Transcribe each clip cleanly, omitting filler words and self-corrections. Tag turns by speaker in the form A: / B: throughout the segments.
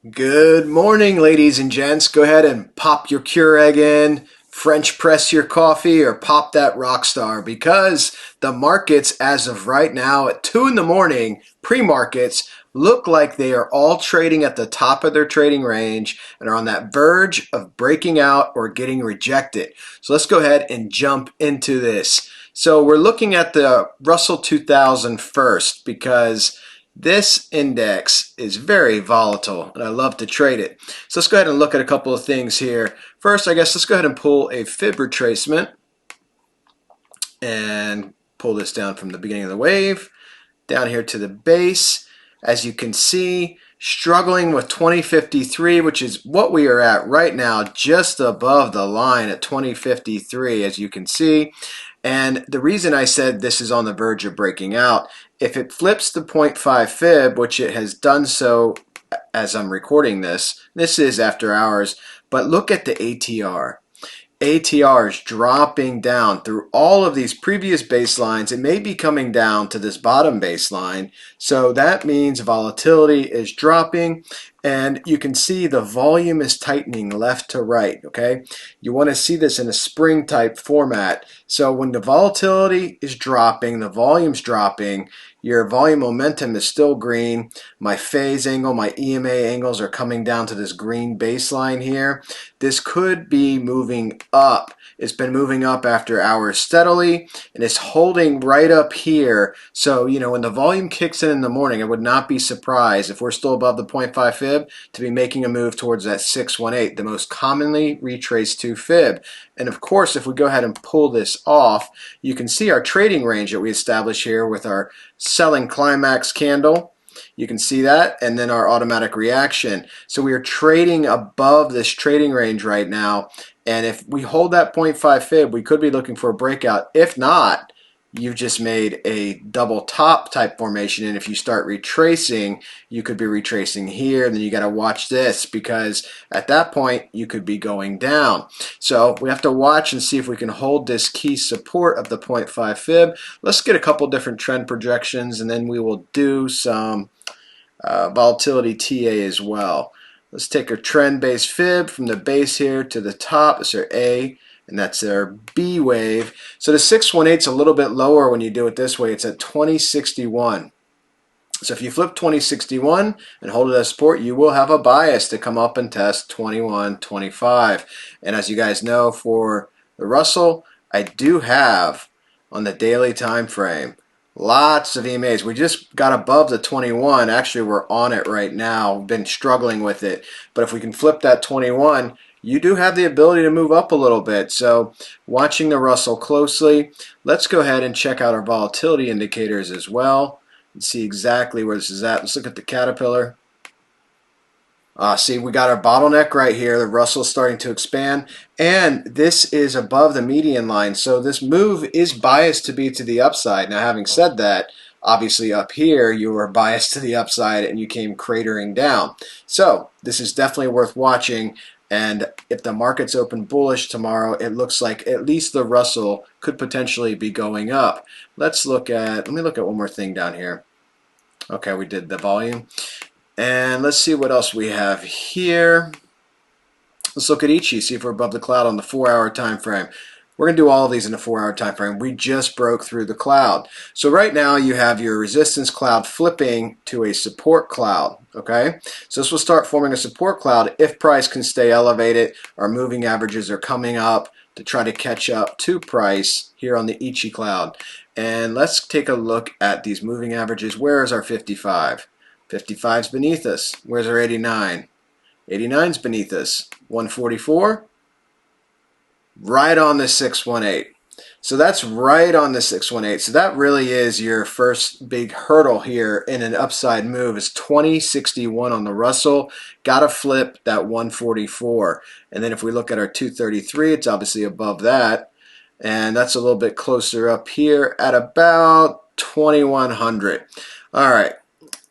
A: Good morning, ladies and gents. Go ahead and pop your Keurig in, French press your coffee, or pop that Rockstar because the markets, as of right now at 2 in the morning, pre-markets, look like they are all trading at the top of their trading range and are on that verge of breaking out or getting rejected. So let's go ahead and jump into this. So we're looking at the Russell 2000 first because this index is very volatile and I love to trade it. So let's go ahead and look at a couple of things here. First, I guess let's go ahead and pull a fib retracement and pull this down from the beginning of the wave down here to the base. As you can see, struggling with 2053, which is what we are at right now, just above the line at 2053, as you can see. And the reason I said this is on the verge of breaking out, if it flips the 0.5 fib, which it has done so as I'm recording this is after hours, but look at the ATR. ATR is dropping down through all of these previous baselines. It may be coming down to this bottom baseline. So that means volatility is dropping and you can see the volume is tightening left to right, okay? You want to see this in a spring type format. So when the volatility is dropping, the volume's dropping, your volume momentum is still green. My phase angle, my EMA angles are coming down to this green baseline here. This could be moving up. It's been moving up after hours steadily, and it's holding right up here. So, when the volume kicks in the morning, I would not be surprised if we're still above the 0.5 fib to be making a move towards that 618, the most commonly retraced to fib. And of course, if we go ahead and pull this off, you can see our trading range that we established here with our selling climax candle. You can see that, and then our automatic reaction. So we are trading above this trading range right now, and if we hold that 0.5 fib, we could be looking for a breakout. If not, you've just made a double top type formation, and if you start retracing, you could be retracing here, and then you got to watch this because at that point you could be going down. So we have to watch and see if we can hold this key support of the 0.5 fib. Let's get a couple different trend projections, and then we will do some volatility TA as well. Let's take our trend-based fib from the base here to the top. That's our A, and that's our B wave. So the 618 is a little bit lower when you do it this way. It's at 2061. So if you flip 2061 and hold it as support, you will have a bias to come up and test 2125. And as you guys know, for the Russell, I do have on the daily time frame lots of EMAs. We just got above the 21. Actually, we're on it right now. We've been struggling with it. But if we can flip that 21, you do have the ability to move up a little bit. So watching the Russell closely, let's go ahead and check out our volatility indicators as well and see exactly where this is at. Let's look at the Caterpillar. See, we got our bottleneck right here. The Russell's starting to expand, and this is above the median line. So this move is biased to be to the upside. Now, having said that, obviously up here you were biased to the upside and you came cratering down. So this is definitely worth watching. And if the market's open bullish tomorrow, it looks like at least the Russell could potentially be going up. Let me look at one more thing down here. Okay, we did the volume. And let's see what else we have here. Let's look at Ichi, see if we're above the cloud on the 4-hour time frame. We're going to do all of these in a 4-hour time frame. We just broke through the cloud. So right now you have your resistance cloud flipping to a support cloud. Okay, so this will start forming a support cloud if price can stay elevated. Our moving averages are coming up to try to catch up to price here on the Ichi cloud. And let's take a look at these moving averages. Where is our 55? 55's beneath us. Where's our 89? 89's beneath us. 144? Right on the 618. So that's right on the 618. So that really is your first big hurdle here in an upside move is 2061 on the Russell. Got to flip that 144. And then if we look at our 233, it's obviously above that. And that's a little bit closer up here at about 2100. All right.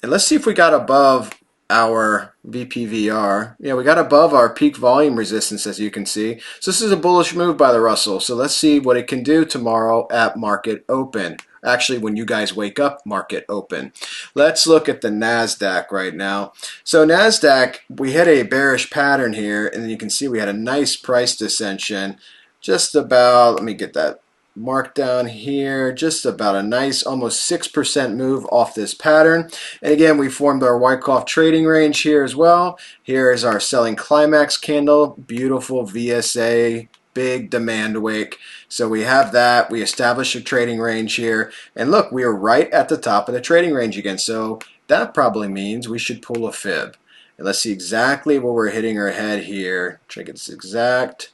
A: And let's see if we got above our VPVR. Yeah, we got above our peak volume resistance, as you can see. So this is a bullish move by the Russell. So let's see what it can do tomorrow at market open. Actually, when you guys wake up, market open. Let's look at the Nasdaq right now. So Nasdaq, we hit a bearish pattern here, and then you can see we had a nice price descension. Just about, let me get that mark down here, just about a nice almost 6% move off this pattern. And again, we formed our Wyckoff trading range here as well. Here is our selling climax candle, beautiful VSA, big demand wick. So we have that. We established a trading range here. And look, we are right at the top of the trading range again. So that probably means we should pull a fib. And let's see exactly where we're hitting our head here. Try to get this exact.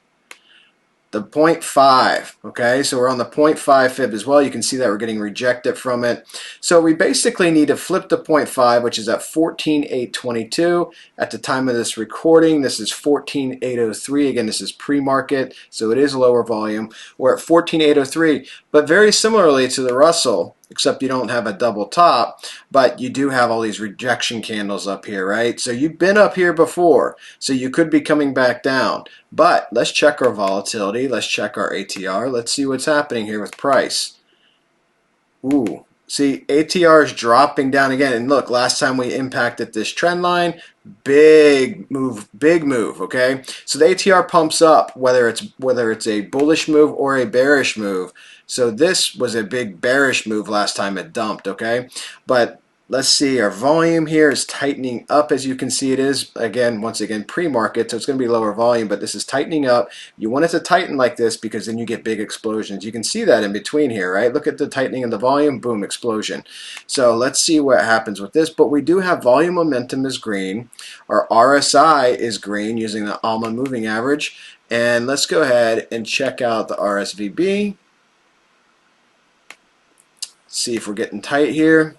A: The 0.5, okay, so we're on the 0.5 fib as well. You can see that we're getting rejected from it. So we basically need to flip the 0.5, which is at 14,822 at the time of this recording. This is 14,803. Again, this is pre-market, so it is lower volume. We're at 14,803, but very similarly to the Russell, except you don't have a double top, but you do have all these rejection candles up here, right? So you've been up here before, so you could be coming back down. But let's check our volatility. Let's check our ATR. Let's see what's happening here with price. Ooh, see, ATR is dropping down again. And look, last time we impacted this trend line, big move, okay? So the ATR pumps up, whether it's a bullish move or a bearish move. So this was a big bearish move last time it dumped, okay? But let's see, our volume here is tightening up. As you can see, it is, again, once again, pre-market, so it's going to be lower volume, but this is tightening up. You want it to tighten like this because then you get big explosions. You can see that in between here, right? Look at the tightening of the volume, boom, explosion. So let's see what happens with this, but we do have volume momentum is green. Our RSI is green using the ALMA moving average. And let's go ahead and check out the RSVB. See if we're getting tight here.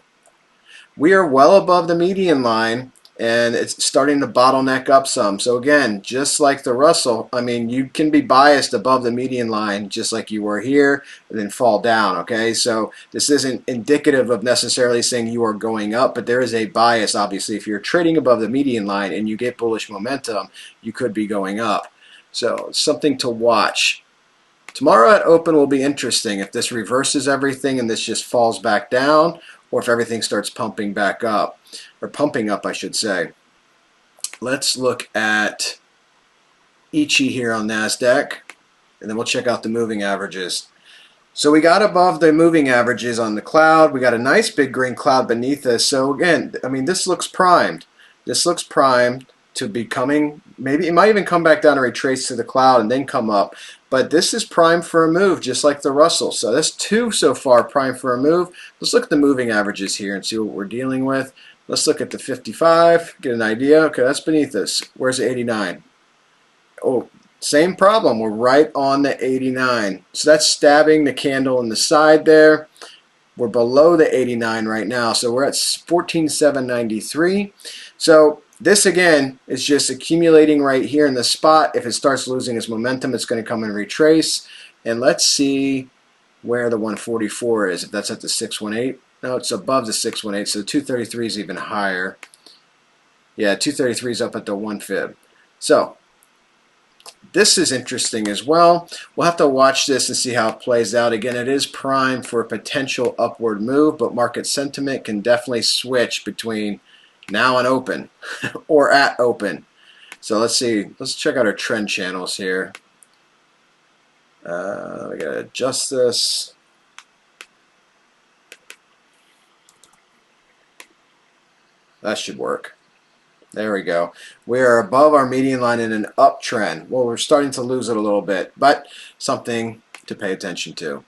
A: We are well above the median line, and it's starting to bottleneck up some. So again, just like the Russell, I mean, you can be biased above the median line just like you were here and then fall down, okay? So this isn't indicative of necessarily saying you are going up, but there is a bias, obviously. If you're trading above the median line and you get bullish momentum, you could be going up. So something to watch. Tomorrow at open will be interesting if this reverses everything and this just falls back down, or if everything starts pumping back up, or pumping up, I should say. Let's look at Ichi here on Nasdaq, and then we'll check out the moving averages. So we got above the moving averages on the cloud. We got a nice big green cloud beneath us. So again, I mean, this looks primed. This looks primed to be coming. Maybe it might even come back down and retrace to the cloud and then come up. But this is primed for a move, just like the Russell. So that's two so far primed for a move. Let's look at the moving averages here and see what we're dealing with. Let's look at the 55, get an idea. Okay, that's beneath us. Where's the 89? Oh, same problem. We're right on the 89. So that's stabbing the candle in the side there. We're below the 89 right now. So we're at 14,793. So this again is just accumulating right here in the spot. If it starts losing its momentum, it's going to come and retrace. And let's see where the 144 is, if that's at the 618. No, it's above the 618, so 233 is even higher. Yeah, 233 is up at the 1 fib. So this is interesting as well. We'll have to watch this and see how it plays out. Again, it is primed for a potential upward move, but market sentiment can definitely switch between now and open or at open. So let's see. Let's check out our trend channels here. We gotta adjust this. That should work. There we go. We are above our median line in an uptrend. Well, we're starting to lose it a little bit, but something to pay attention to.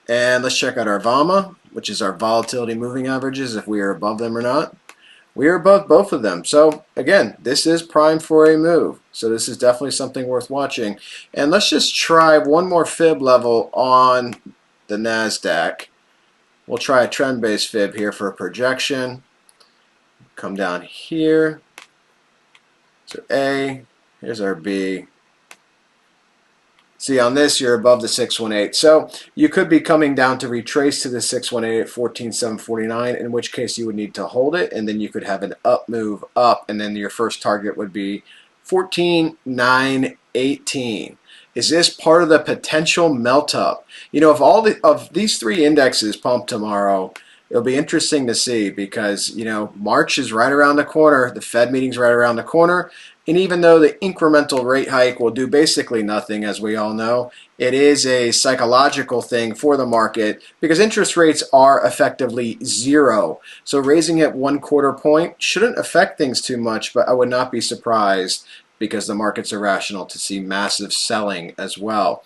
A: And let's check out our VAMA, which is our volatility moving averages, if we are above them or not. We are above both of them. So again, this is primed for a move. So this is definitely something worth watching. And let's just try one more fib level on the Nasdaq. We'll try a trend-based fib here for a projection. Come down here. So A, here's our B. See, on this, you're above the 618. So you could be coming down to retrace to the 618 at 14,749, in which case you would need to hold it, and then you could have an up move up, and then your first target would be 14,918. Is this part of the potential melt up? You know, if all of these three indexes pump tomorrow, it'll be interesting to see because, you know, March is right around the corner. The Fed meeting's right around the corner. And even though the incremental rate hike will do basically nothing, as we all know, it is a psychological thing for the market because interest rates are effectively zero. So raising it 1/4 point shouldn't affect things too much, but I would not be surprised because the markets are rational to see massive selling as well.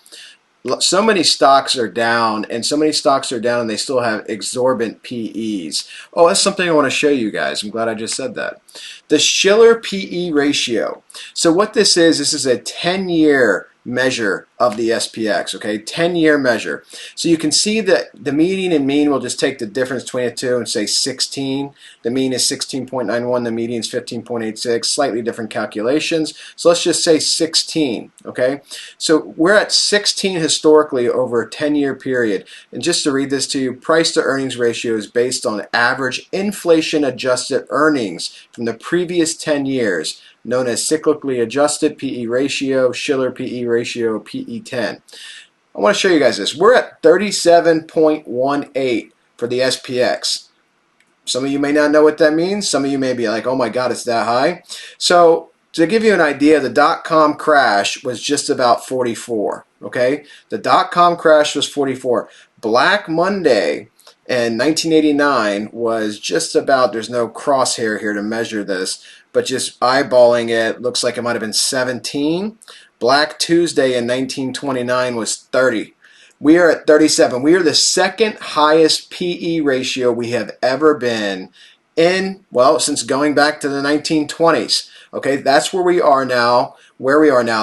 A: So many stocks are down, and so many stocks are down, and they still have exorbitant PEs. Oh, that's something I want to show you guys. I'm glad I just said that. The Shiller PE ratio. So what this is a 10-year measure of the SPX, okay? 10-year measure. So you can see that the median and mean will just take the difference between the two and say 16. The mean is 16.91, the median is 15.86, slightly different calculations. So let's just say 16, okay? So we're at 16 historically over a 10-year period. And just to read this to you, price to earnings ratio is based on average inflation adjusted earnings from the previous 10 years, known as cyclically adjusted PE ratio, Shiller PE ratio, PE10. I want to show you guys this. We're at 37.18 for the SPX. Some of you may not know what that means. Some of you may be like, oh my God, it's that high. So to give you an idea, the dot-com crash was just about 44, okay? The dot-com crash was 44. Black Monday in 1989 was just about, there's no crosshair here to measure this, but just eyeballing it, looks like it might have been 17. Black Tuesday in 1929 was 30. We are at 37. We are the second highest PE ratio we have ever been in, well, since going back to the 1920s. Okay, that's where we are now.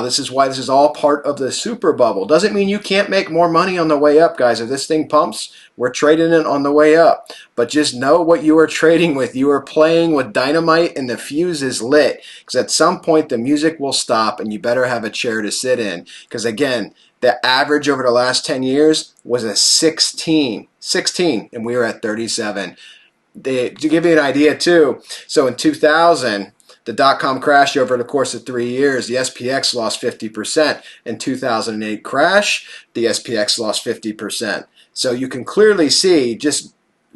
A: This is why this is all part of the super bubble. Doesn't mean you can't make more money on the way up, guys. If this thing pumps, we're trading it on the way up. But just know what you are trading with. You are playing with dynamite and the fuse is lit. Because at some point the music will stop and you better have a chair to sit in. Because again, the average over the last 10 years was a 16, and we are at 37. To give you an idea too, so in 2000, the dot-com crash over the course of 3 years, the SPX lost 50%. In 2008 crash, the SPX lost 50%. So you can clearly see just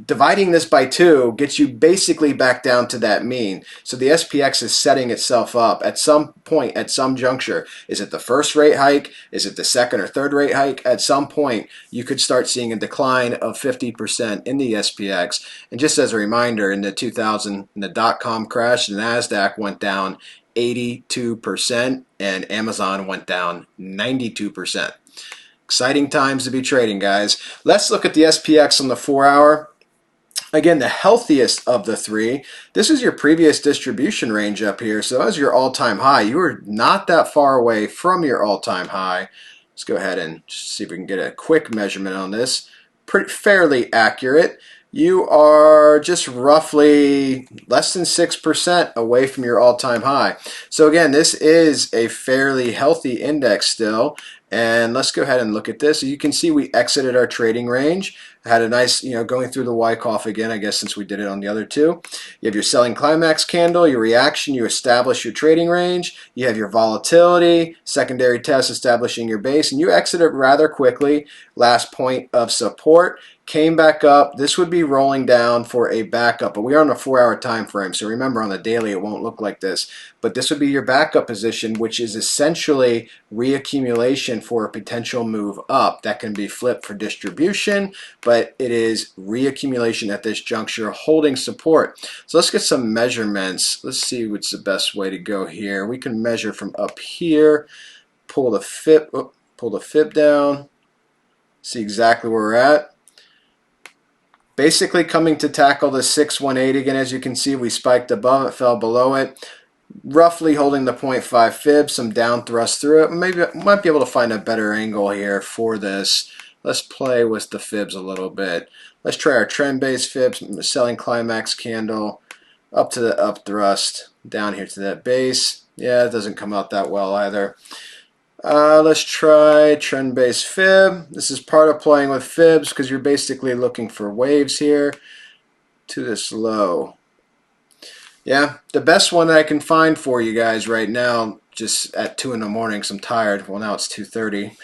A: dividing this by 2 gets you basically back down to that mean. So the SPX is setting itself up at some point, at some juncture. Is it the first rate hike? Is it the second or third rate hike? At some point, you could start seeing a decline of 50% in the SPX. And just as a reminder, in the 2000, in the dot-com crash, the Nasdaq went down 82% and Amazon went down 92%. Exciting times to be trading, guys. Let's look at the SPX on the 4-hour. Again, the healthiest of the three. This is your previous distribution range up here. So that was your all-time high. You were not that far away from your all-time high. Let's go ahead and see if we can get a quick measurement on this. Fairly accurate. You are just roughly less than 6% away from your all-time high. So again, this is a fairly healthy index still. And let's go ahead and look at this. You can see we exited our trading range. Had a nice, going through the Wyckoff again, I guess, since we did it on the other two. You have your selling climax candle, your reaction, you establish your trading range. You have your volatility, secondary test establishing your base, and you exited rather quickly. Last point of support. Came back up. This would be rolling down for a backup, but we are on a 4-hour time frame, so remember on the daily it won't look like this. But this would be your backup position, which is essentially reaccumulation for a potential move up. That can be flipped for distribution, but it is reaccumulation at this juncture, holding support. So let's get some measurements. Let's see what's the best way to go here. We can measure from up here, pull the fib down, see exactly where we're at. Basically coming to tackle the 618 again. As you can see, we spiked above it, fell below it, roughly holding the 0.5 fib, some down thrust through it. Maybe might be able to find a better angle here for this. Let's play with the fibs a little bit. Let's try our trend-based fibs, selling climax candle, up to the up thrust, down here to that base. Yeah, it doesn't come out that well either. Let's try trend-based fib. This is part of playing with fibs because you're basically looking for waves here to this low. Yeah, the best one that I can find for you guys right now just at 2 in the morning because I'm tired. Well, now it's 2:30.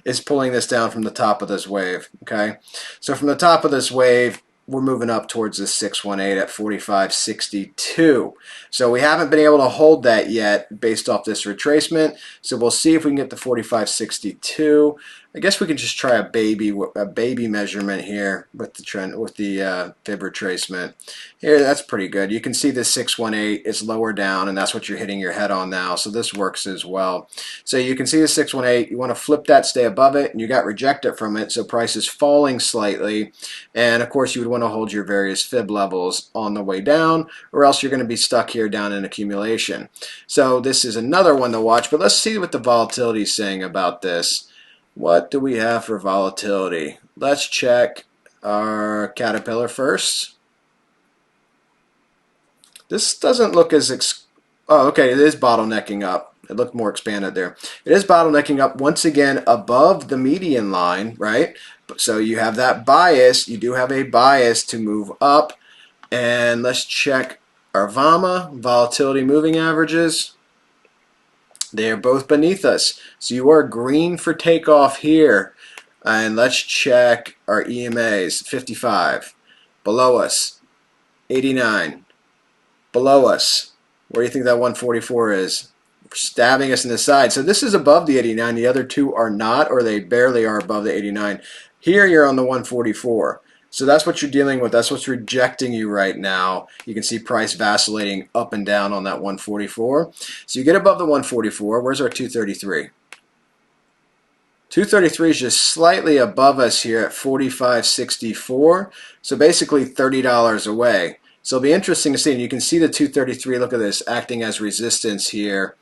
A: Is pulling this down from the top of this wave. Okay, so from the top of this wave, we're moving up towards this 618 at 45.62. So we haven't been able to hold that yet based off this retracement. So we'll see if we can get to 45.62. I guess we can just try a baby measurement here with the trend, with the fib retracement. Here, that's pretty good. You can see this 618 is lower down, and that's what you're hitting your head on now. So this works as well. So you can see the 618. You want to flip that, stay above it, and you got rejected from it. So price is falling slightly, and of course you would want to hold your various fib levels on the way down, or else you're going to be stuck here down in accumulation. So this is another one to watch. But let's see what the volatility is saying about this. What do we have for volatility? Let's check our Caterpillar first. This doesn't look as oh, okay, it is bottlenecking up. It looked more expanded there. It is bottlenecking up once again above the median line, right? So you have that bias. You do have a bias to move up. And let's check our VAMA, volatility moving averages. They are both beneath us. So you are green for takeoff here. And let's check our EMAs. 55. Below us. 89. Below us. Where do you think that 144 is? Stabbing us in the side. So this is above the 89. The other two are not, or they barely are above the 89. Here you're on the 144. So that's what you're dealing with. That's what's rejecting you right now. You can see price vacillating up and down on that 144. So you get above the 144. Where's our 233? 233 is just slightly above us here at 45.64. So basically $30 away. So it'll be interesting to see. And you can see the 233, look at this, acting as resistance here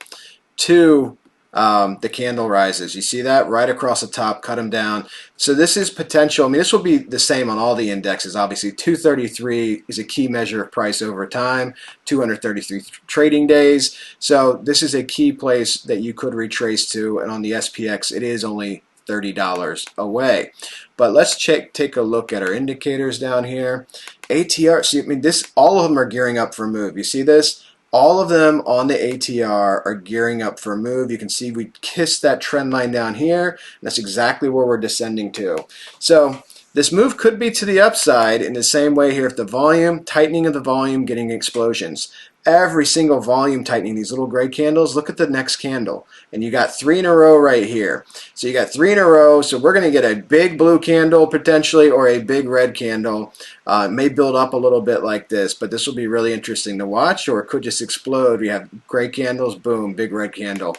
A: to the candle rises. You see that? Right across the top, cut them down. So this is potential. I mean, this will be the same on all the indexes. Obviously, 233 is a key measure of price over time, 233 trading days. So this is a key place that you could retrace to. And on the SPX, it is only $30 away. But let's take a look at our indicators down here. ATR, see, I mean, all of them are gearing up for a move. You see this? All of them on the ATR are gearing up for a move. You can see we kissed that trend line down here. And that's exactly where we're descending to. So this move could be to the upside in the same way here. If the volume, tightening of the volume, getting explosions. Every single volume tightening, these little gray candles, look at the next candle. And you got 3 in a row right here. So you got 3 in a row. So we're going to get a big blue candle potentially, or a big red candle. It may build up a little bit like this, but this will be really interesting to watch, or it could just explode. We have gray candles, boom, big red candle.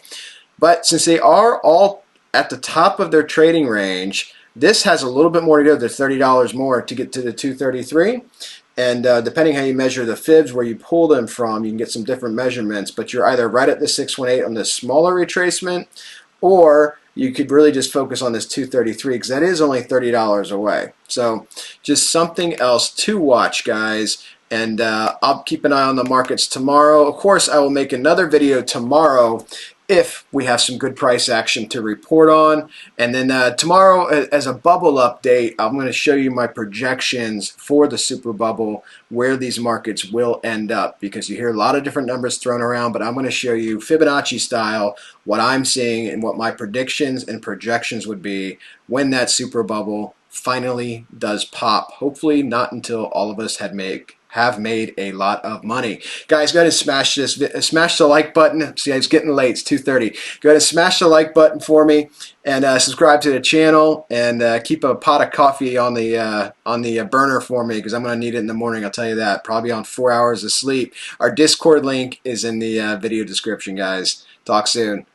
A: But since they are all at the top of their trading range, this has a little bit more to go. There's $30 more to get to the 233. And depending how you measure the fibs, where you pull them from, you can get some different measurements. But you're either right at the 618 on the smaller retracement, or you could really just focus on this 233 because that is only $30 away. So just something else to watch, guys. And I'll keep an eye on the markets tomorrow. Of course, I will make another video tomorrow if we have some good price action to report on. And then tomorrow, as a bubble update, I'm going to show you my projections for the super bubble, where these markets will end up, because you hear a lot of different numbers thrown around, but I'm going to show you Fibonacci style what I'm seeing and what my predictions and projections would be when that super bubble finally does pop. Hopefully not until all of us have made a lot of money. Guys, go ahead and smash the like button. See, it's getting late. It's 2:30. Go ahead and smash the like button for me, and subscribe to the channel, and keep a pot of coffee on the burner for me, because I'm going to need it in the morning. I'll tell you that. Probably on 4 hours of sleep. Our Discord link is in the video description, guys. Talk soon.